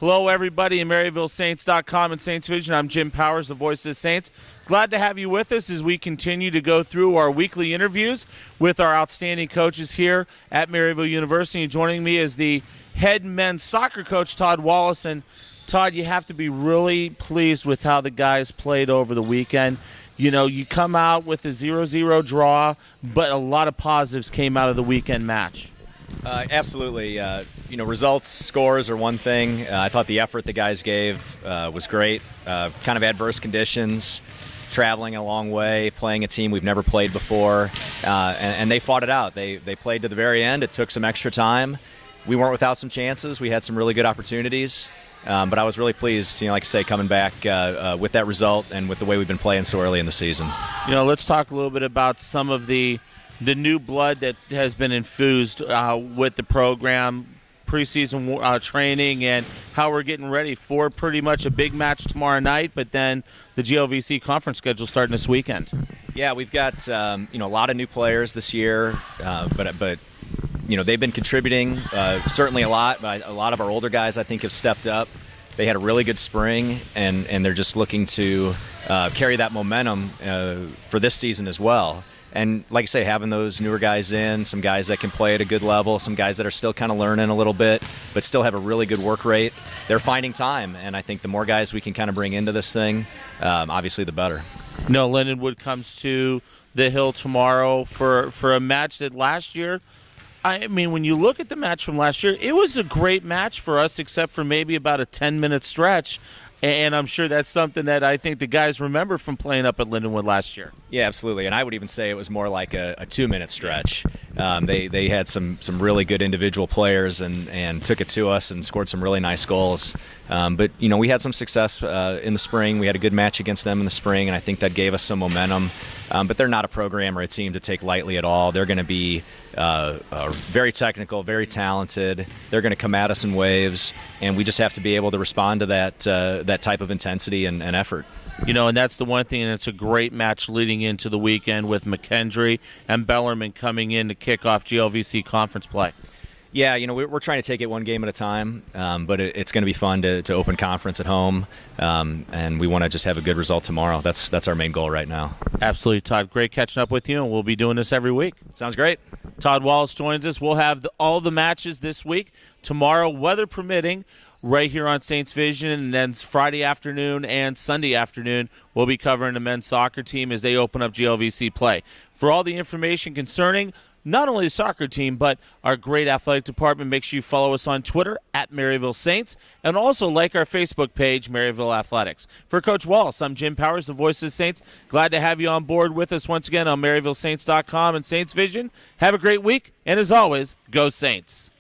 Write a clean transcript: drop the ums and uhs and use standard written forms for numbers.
Hello, everybody in MaryvilleSaints.com and Saints Vision. I'm Jim Powers, the voice of the Saints. Glad to have you with us as we continue to go through our weekly interviews with our outstanding coaches here at Maryville University. And joining me is the head men's soccer coach, Todd Wallace. And, Todd, you have to be really pleased with how the guys played over the weekend. You know, you come out with a 0-0 draw, but a lot of positives came out of the weekend match. Absolutely. Results, scores are one thing. I thought the effort the guys gave was great. Kind of adverse conditions, traveling a long way, playing a team we've never played before, and they fought it out. They played to the very end. It took some extra time. We weren't without some chances. We had some really good opportunities, but I was really pleased, like I say, coming back with that result and with the way we've been playing so early in the season. Let's talk a little bit about some of the new blood that has been infused with the program, preseason training, and how we're getting ready for pretty much a big match tomorrow night, but then the GLVC conference schedule starting this weekend. Yeah, we've got a lot of new players this year, but they've been contributing certainly a lot. But a lot of our older guys, I think, have stepped up. They had a really good spring, and they're just looking to carry that momentum for this season as well. And like I say, having those newer guys in, some guys that can play at a good level, some guys that are still kind of learning a little bit, but still have a really good work rate, they're finding time. And I think the more guys we can kind of bring into this thing, obviously the better. Lindenwood comes to the Hill tomorrow for a match that last year, I mean, when you look at the match from last year, it was a great match for us except for maybe about a 10-minute stretch. And I'm sure that's something that I think the guys remember from playing up at Lindenwood last year. Yeah, absolutely. And I would even say it was more like a 2-minute stretch. They had some really good individual players and took it to us and scored some really nice goals. But we had some success in the spring. We had a good match against them in the spring, and I think that gave us some momentum. But they're not a program or a team to take lightly at all. They're going to be very technical, very talented. They're going to come at us in waves, and we just have to be able to respond to that type of intensity and effort. And that's the one thing, and it's a great match leading into the weekend with McKendree and Bellarmine coming in to kick off GLVC conference play. Yeah, we're trying to take it one game at a time, but it's going to be fun to open conference at home, and we want to just have a good result tomorrow. That's our main goal right now. Absolutely, Todd. Great catching up with you, and we'll be doing this every week. Sounds great. Todd Wallace joins us. We'll have all the matches this week. Tomorrow, weather permitting, right here on Saints Vision, and then Friday afternoon and Sunday afternoon, we'll be covering the men's soccer team as they open up GLVC play. For all the information concerning not only the soccer team, but our great athletic department, make sure you follow us on Twitter at Maryville Saints, and also like our Facebook page, Maryville Athletics. For Coach Wallace, I'm Jim Powers, the voice of the Saints. Glad to have you on board with us once again on MaryvilleSaints.com and Saints Vision. Have a great week, and as always, go Saints.